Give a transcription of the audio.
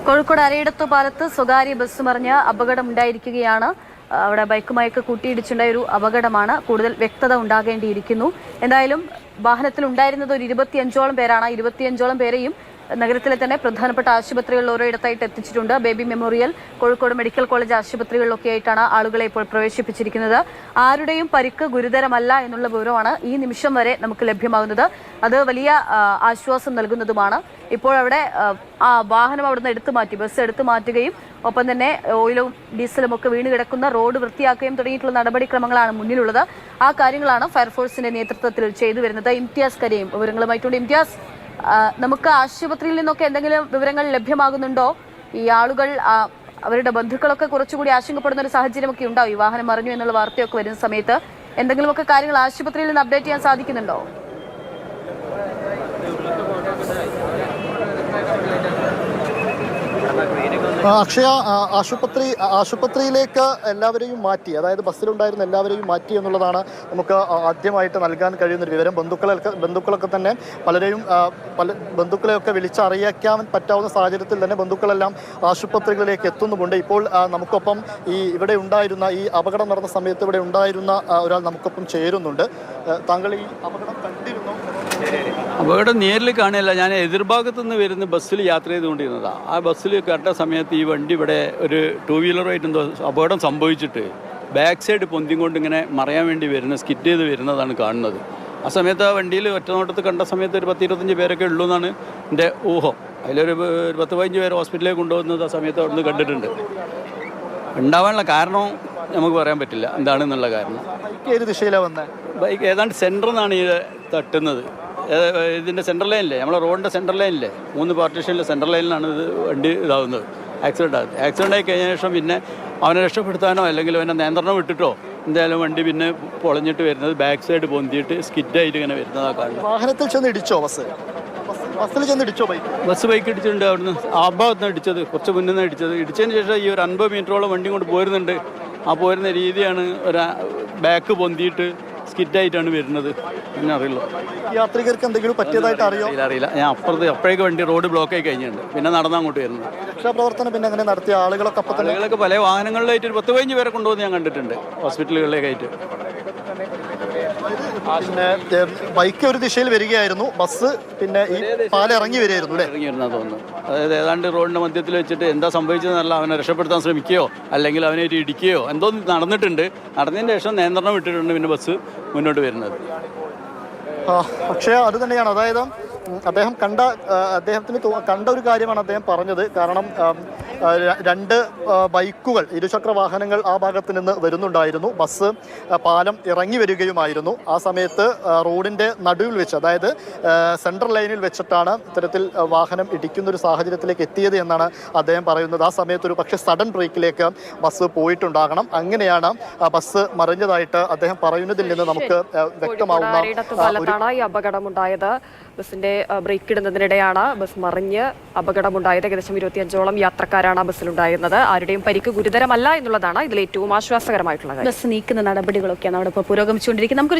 കോഴിക്കോട് അരയിടത്തു പാലത്ത് സ്വകാര്യ ബസ് മറിഞ്ഞ് അപകടമുണ്ടായിരിക്കുകയാണ്. അവിടെ ബൈക്കുമായൊക്കെ കൂട്ടിയിടിച്ചുണ്ടായ ഒരു അപകടമാണ്. കൂടുതൽ വ്യക്തത ഉണ്ടാകേണ്ടിയിരിക്കുന്നു. എന്തായാലും വാഹനത്തിൽ ഉണ്ടായിരുന്നത് ഒരു 25ഓളം പേരാണ്. 25ഓളം പേരെയും നഗരത്തിലെ തന്നെ പ്രധാനപ്പെട്ട ആശുപത്രികളിൽ ഓരോയിടത്തായിട്ട് എത്തിച്ചിട്ടുണ്ട്. Baby Memorial, Kozhikode Medical College ആശുപത്രികളിലൊക്കെ ആയിട്ടാണ് ആളുകളെ ഇപ്പോൾ പ്രവേശിപ്പിച്ചിരിക്കുന്നത്. ആരുടെയും പരിക്ക് ഗുരുതരമല്ല എന്നുള്ള വിവരമാണ് ഈ നിമിഷം വരെ നമുക്ക് ലഭ്യമാകുന്നത്. അത് വലിയ ആശ്വാസം നൽകുന്നതുമാണ്. ഇപ്പോൾ അവിടെ വാഹനം അവിടുന്ന് എടുത്തു മാറ്റി, ബസ് എടുത്തു മാറ്റുകയും ഒപ്പം തന്നെ ഓയിലും ഡീസലും ഒക്കെ വീണ് കിടക്കുന്ന റോഡ് വൃത്തിയാക്കുകയും തുടങ്ങിയിട്ടുള്ള നടപടിക്രമങ്ങളാണ് മുന്നിലുള്ളത്. ആ കാര്യങ്ങളാണ് ഫയർഫോഴ്സിന്റെ നേതൃത്വത്തിൽ ചെയ്തു വരുന്നത്. ഇംതിയാസ് കരീം വിവരങ്ങളുമായിട്ടുണ്ട്. ഇംതിയാസ്, നമുക്ക് ആശുപത്രിയിൽ നിന്നൊക്കെ എന്തെങ്കിലും വിവരങ്ങൾ ലഭ്യമാകുന്നുണ്ടോ? ഈ ആളുകൾ അവരുടെ ബന്ധുക്കളൊക്കെ കുറച്ചുകൂടി ആശങ്കപ്പെടുന്ന ഒരു സാഹചര്യമൊക്കെ ഉണ്ടാവും ഈ വാഹനം മറിഞ്ഞു എന്നുള്ള വാർത്തയൊക്കെ വരുന്ന സമയത്ത്. എന്തെങ്കിലുമൊക്കെ കാര്യങ്ങൾ ആശുപത്രിയിൽ നിന്ന് അപ്ഡേറ്റ് ചെയ്യാൻ സാധിക്കുന്നുണ്ടോ? അക്ഷയ, ആശുപത്രിയിലേക്ക് എല്ലാവരെയും മാറ്റി, അതായത് ബസ്സിലുണ്ടായിരുന്ന എല്ലാവരെയും മാറ്റി എന്നുള്ളതാണ് നമുക്ക് ആദ്യമായിട്ട് നൽകാൻ കഴിയുന്നൊരു വിവരം. ബന്ധുക്കളൊക്കെ തന്നെ ബന്ധുക്കളെയൊക്കെ വിളിച്ചറിയിക്കാൻ പറ്റാവുന്ന സാഹചര്യത്തിൽ തന്നെ ബന്ധുക്കളെല്ലാം ആശുപത്രികളിലേക്ക് എത്തുന്നുമുണ്ട്. ഇപ്പോൾ നമുക്കൊപ്പം ഇവിടെ ഉണ്ടായിരുന്ന ഈ അപകടം നടന്ന സമയത്ത് ഇവിടെ ഉണ്ടായിരുന്ന ഒരാൾ നമുക്കൊപ്പം ചേരുന്നുണ്ട്. താങ്കൾ ഈ അപകടം കണ്ടിരുന്നു? അപകടം നേരിൽ കാണില്ല. ഞാൻ എതിർഭാഗത്തു നിന്ന് വരുന്ന ബസ്സിൽ യാത്ര ചെയ്തുകൊണ്ടിരുന്നതാണ്. ആ ബസ്സിൽ കയറ്റ സമയത്ത് ഈ വണ്ടി ഇവിടെ ഒരു 2 വീലറുമായിട്ട് എന്തോ അപകടം സംഭവിച്ചിട്ട് ബാക്ക് സൈഡ് പൊന്തിയും കൊണ്ട് ഇങ്ങനെ മറയാൻ വേണ്ടി സ്കിറ്റ് ചെയ്ത് വരുന്നതാണ് കാണുന്നത്. ആ സമയത്ത് ആ വണ്ടിയിൽ ഒറ്റനോട്ടത്ത് കണ്ട സമയത്ത് ഒരു 10-25 പേരൊക്കെ ഉള്ളൂ എന്നാണ് എൻ്റെ ഊഹം. അതിലൊരു 10-15 പേര് ഹോസ്പിറ്റലിലേക്ക് കൊണ്ടുപോകുന്നത് ആ സമയത്ത് അവിടെ നിന്ന് കണ്ടിട്ടുണ്ട്. ഉണ്ടാവാനുള്ള കാരണം നമുക്ക് പറയാൻ പറ്റില്ല എന്താണെന്നുള്ള കാരണം. ഏത് ദിശയിലാണ് വന്നത്? ബൈക്ക് ഏതാണ്ട് സെൻറ്ററിൽ നിന്നാണ് ഇത് തട്ടുന്നത്. ഇതിൻ്റെ സെൻട്രൽ ലൈനില്ലേ, നമ്മളെ റോഡിൻ്റെ സെൻട്രൽ ലൈനില്ലേ, 3 പാർട്ടീഷനിലെ സെൻട്രൽ ലൈനിലാണ് ഇത് വണ്ടി ഇതാവുന്നത്, ആക്സിഡൻ്റ് ആകുന്നത്. ആക്സിഡൻ്റ് ആയി കഴിഞ്ഞ ശേഷം പിന്നെ അവനെ രക്ഷപ്പെടുത്താനോ അല്ലെങ്കിൽ അവനെ നിയന്ത്രണം വിട്ടിട്ടോ എന്തായാലും വണ്ടി പിന്നെ പൊളഞ്ഞിട്ട് വരുന്നത് ബാക്ക് സൈഡ് പൊന്തിയിട്ട് സ്കിറ്റായിട്ട് ഇങ്ങനെ വരുന്നതാണ് കാണുന്നത്. വാഹനത്തിൽ ചെന്ന് ഇടിച്ചോ? ബസ്സിൽ ചെന്ന് ഇടിച്ചോ? ബൈക്ക് ഇടിച്ചിട്ടുണ്ട്. അവിടുന്ന് ആ ഭാഗത്ത് നിന്ന് ഇടിച്ചത്, കുറച്ച് മുന്നിൽ നിന്ന് ഇടിച്ചത്. ഇടിച്ചതിന് ശേഷം ഈ ഒരു 50 മീറ്ററോളം വണ്ടി കൊണ്ട് പോരുന്നുണ്ട്. ആ പോരുന്ന രീതിയാണ് ഒരു ബാക്ക് പൊന്തിയിട്ട് സ്കിറ്റായിട്ടാണ് വരുന്നത്. പിന്നെ അറിയില്ല, യാത്രികർക്ക് എന്തെങ്കിലും പറ്റിയതായിട്ട് അറിയില്ല. ഞാൻ അപ്പോഴേക്ക് വണ്ടി റോഡ് ബ്ലോക്ക് ആയി കഴിഞ്ഞിട്ടുണ്ട്. പിന്നെ നടന്ന് അങ്ങോട്ട് വരുന്നത്. രക്ഷാപ്രവർത്തനം പിന്നെ അങ്ങനെ നടത്തിയ ആളുകളൊക്കെ പല വാഹനങ്ങളിലായിട്ട് ഒരു 10-15 പേരെ കൊണ്ടുപോകുന്ന ഞാൻ കണ്ടിട്ടുണ്ട് ഹോസ്പിറ്റലുകളിലേക്കായിട്ട്. പിന്നെ ബൈക്ക് ഒരു ദിശയിൽ വരികയായിരുന്നു, ബസ് പിന്നെ ഈ പാലം ഇറങ്ങി വരുന്ന തോന്നുന്നു. അതായത് ഏതാണ്ട് റോഡിന്റെ മധ്യത്തിൽ വെച്ചിട്ട് എന്താ സംഭവിച്ചതെന്നല്ല, അവനെ രക്ഷപ്പെടുത്താൻ ശ്രമിക്കുകയോ അല്ലെങ്കിൽ അവനായിട്ട് ഇടിക്കുകയോ എന്തോ നടന്നിട്ടുണ്ട്. നടന്നതിന് ശേഷം നിയന്ത്രണം വിട്ടിട്ടുണ്ട് പിന്നെ ബസ് മുന്നോട്ട് വരുന്നത്. പക്ഷേ അത് തന്നെയാണ്, അതായത് അദ്ദേഹത്തിന് കണ്ട ഒരു കാര്യമാണ് അദ്ദേഹം പറഞ്ഞത്. കാരണം 2 ബൈക്കുകൾ, ഇരുചക്ര വാഹനങ്ങൾ ആ ഭാഗത്ത് നിന്ന് വരുന്നുണ്ടായിരുന്നു. ബസ് പാലം ഇറങ്ങി വരികയുമായിരുന്നു. ആ സമയത്ത് റോഡിൻ്റെ നടുവിൽ വെച്ച്, അതായത് സെൻട്രൽ ലൈനിൽ വെച്ചിട്ടാണ് ഇത്തരത്തിൽ വാഹനം ഇടിക്കുന്നൊരു സാഹചര്യത്തിലേക്ക് എത്തിയത് എന്നാണ് അദ്ദേഹം പറയുന്നത്. ആ സമയത്ത് ഒരു പക്ഷേ സഡൻ ബ്രേക്കിലേക്ക് ബസ് പോയിട്ടുണ്ടാകണം. അങ്ങനെയാണ് ബസ് മറിഞ്ഞതായിട്ട് അദ്ദേഹം പറയുന്നതിൽ നിന്ന് നമുക്ക് വ്യക്തമാവുന്ന ഈ അപകടമുണ്ടായത്. ബസിന്റെ ബ്രേക്ക് ഇടുന്നതിനിടെയാണ് ബസ് മറിഞ്ഞ് അപകടമുണ്ടായത്. ഏകദേശം 25ഓളം യാത്രക്കാരാണ് ആ ബസ്സിലുണ്ടായിരുന്നത്. ആരുടെയും പരിക്ക് ഗുരുതരമല്ല എന്നുള്ളതാണ് ഇതിൽ ഏറ്റവും ആശ്വാസകരമായിട്ടുള്ള കാര്യം. ബസ് നീക്കുന്ന നടപടികളൊക്കെയാണ് അവിടെ ഇപ്പോൾ പുരോഗമിച്ചുകൊണ്ടിരിക്കുന്നത്. നമുക്ക്